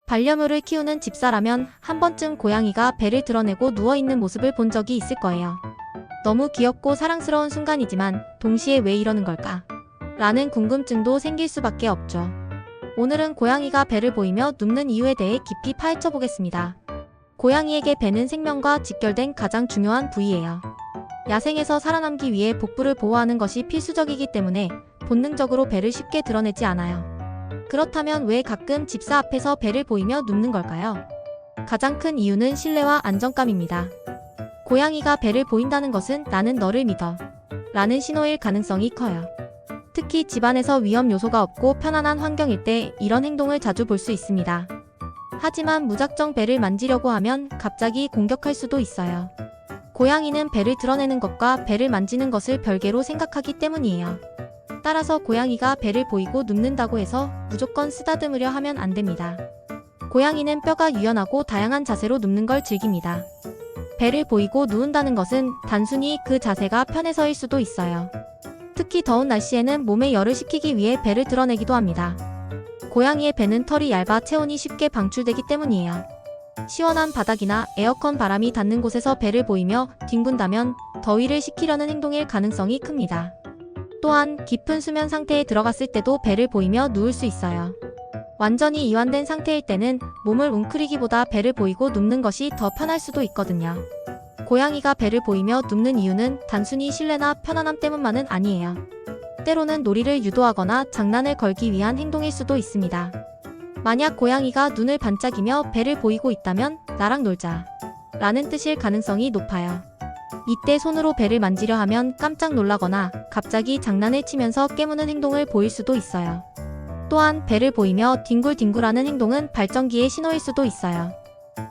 반려묘를 키우는 집사라면 한 번쯤 고양이가 배를 드러내고 누워있는 모습을 본 적이 있을 거예요. 너무 귀엽고 사랑스러운 순간이지만 동시에 왜 이러는 걸까? 라는 궁금증도 생길 수밖에 없죠. 오늘은 고양이가 배를 보이며 눕는 이유에 대해 깊이 파헤쳐 보겠습니다. 고양이에게 배는 생명과 직결된 가장 중요한 부위예요. 야생에서 살아남기 위해 복부를 보호하는 것이 필수적이기 때문에 본능적으로 배를 쉽게 드러내지 않아요. 그렇다면 왜 가끔 집사 앞에서 배를 보이며 눕는 걸까요? 가장 큰 이유는 신뢰와 안정감입니다. 고양이가 배를 보인다는 것은 나는 너를 믿어 라는 신호일 가능성이 커요. 특히 집안에서 위험 요소가 없고 편안한 환경일 때 이런 행동을 자주 볼 수 있습니다. 하지만 무작정 배를 만지려고 하면 갑자기 공격할 수도 있어요. 고양이는 배를 드러내는 것과 배를 만지는 것을 별개로 생각하기 때문이에요. 따라서 고양이가 배를 보이고 눕는다고 해서 무조건 쓰다듬으려 하면 안 됩니다. 고양이는 뼈가 유연하고 다양한 자세로 눕는 걸 즐깁니다. 배를 보이고 누운다는 것은 단순히 그 자세가 편해서일 수도 있어요. 특히 더운 날씨에는 몸에 열을 식히기 위해 배를 드러내기도 합니다. 고양이의 배는 털이 얇아 체온이 쉽게 방출되기 때문이에요. 시원한 바닥이나 에어컨 바람이 닿는 곳에서 배를 보이며 뒹군다면 더위를 식히려는 행동일 가능성이 큽니다. 또한 깊은 수면 상태에 들어갔을 때도 배를 보이며 누울 수 있어요. 완전히 이완된 상태일 때는 몸을 웅크리기보다 배를 보이고 눕는 것이 더 편할 수도 있거든요. 고양이가 배를 보이며 눕는 이유는 단순히 신뢰나 편안함 때문만은 아니에요. 때로는 놀이를 유도하거나 장난을 걸기 위한 행동일 수도 있습니다. 만약 고양이가 눈을 반짝이며 배를 보이고 있다면 나랑 놀자 라는 뜻일 가능성이 높아요. 이때 손으로 배를 만지려 하면 깜짝 놀라거나 갑자기 장난을 치면서 깨무는 행동을 보일 수도 있어요. 또한 배를 보이며 뒹굴뒹굴하는 행동은 발정기의 신호일 수도 있어요.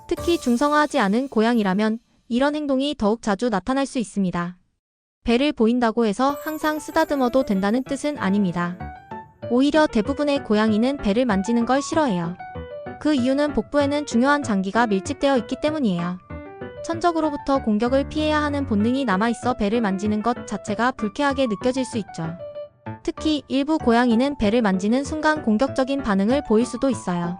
특히 중성화하지 않은 고양이라면 이런 행동이 더욱 자주 나타날 수 있습니다. 배를 보인다고 해서 항상 쓰다듬어도 된다는 뜻은 아닙니다. 오히려 대부분의 고양이는 배를 만지는 걸 싫어해요. 그 이유는 복부에는 중요한 장기가 밀집되어 있기 때문이에요. 천적으로부터 공격을 피해야 하는 본능이 남아있어 배를 만지는 것 자체가 불쾌하게 느껴질 수 있죠. 특히 일부 고양이는 배를 만지는 순간 공격적인 반응을 보일 수도 있어요.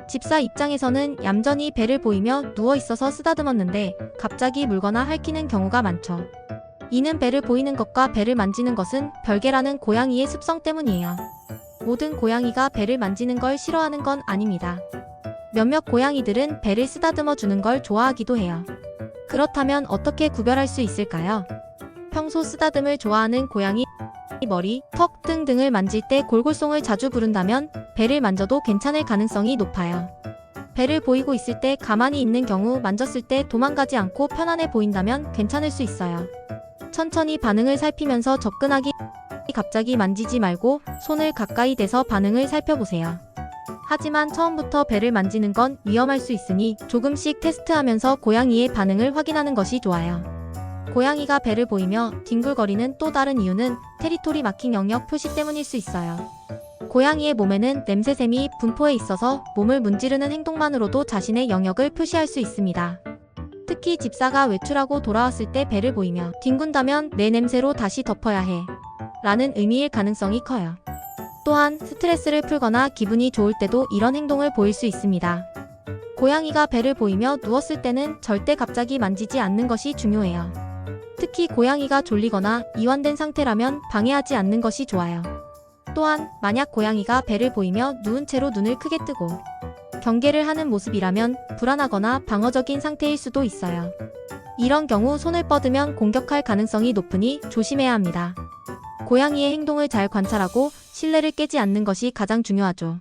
집사 입장에서는 얌전히 배를 보이며 누워있어서 쓰다듬었는데 갑자기 물거나 핥히는 경우가 많죠. 이는 배를 보이는 것과 배를 만지는 것은 별개라는 고양이의 습성 때문이에요. 모든 고양이가 배를 만지는 걸 싫어하는 건 아닙니다. 몇몇 고양이들은 배를 쓰다듬어 주는 걸 좋아하기도 해요. 그렇다면 어떻게 구별할 수 있을까요? 평소 쓰다듬을 좋아하는 고양이 머리, 턱 등등을 만질 때 골골송을 자주 부른다면 배를 만져도 괜찮을 가능성이 높아요. 배를 보이고 있을 때 가만히 있는 경우 만졌을 때 도망가지 않고 편안해 보인다면 괜찮을 수 있어요. 천천히 반응을 살피면서 접근하기 갑자기 만지지 말고 손을 가까이 대서 반응을 살펴보세요. 하지만 처음부터 배를 만지는 건 위험할 수 있으니 조금씩 테스트하면서 고양이의 반응을 확인하는 것이 좋아요. 고양이가 배를 보이며 뒹굴거리는 또 다른 이유는 테리토리 마킹 영역 표시 때문일 수 있어요. 고양이의 몸에는 냄새샘이 분포해 있어서 몸을 문지르는 행동만으로도 자신의 영역을 표시할 수 있습니다. 특히 집사가 외출하고 돌아왔을 때 배를 보이며 뒹군다면 내 냄새로 다시 덮어야 해 라는 의미일 가능성이 커요. 또한 스트레스를 풀거나 기분이 좋을 때도 이런 행동을 보일 수 있습니다. 고양이가 배를 보이며 누웠을 때는 절대 갑자기 만지지 않는 것이 중요해요. 특히 고양이가 졸리거나 이완된 상태라면 방해하지 않는 것이 좋아요. 또한 만약 고양이가 배를 보이며 누운 채로 눈을 크게 뜨고 경계를 하는 모습이라면 불안하거나 방어적인 상태일 수도 있어요. 이런 경우 손을 뻗으면 공격할 가능성이 높으니 조심해야 합니다. 고양이의 행동을 잘 관찰하고 신뢰를 깨지 않는 것이 가장 중요하죠.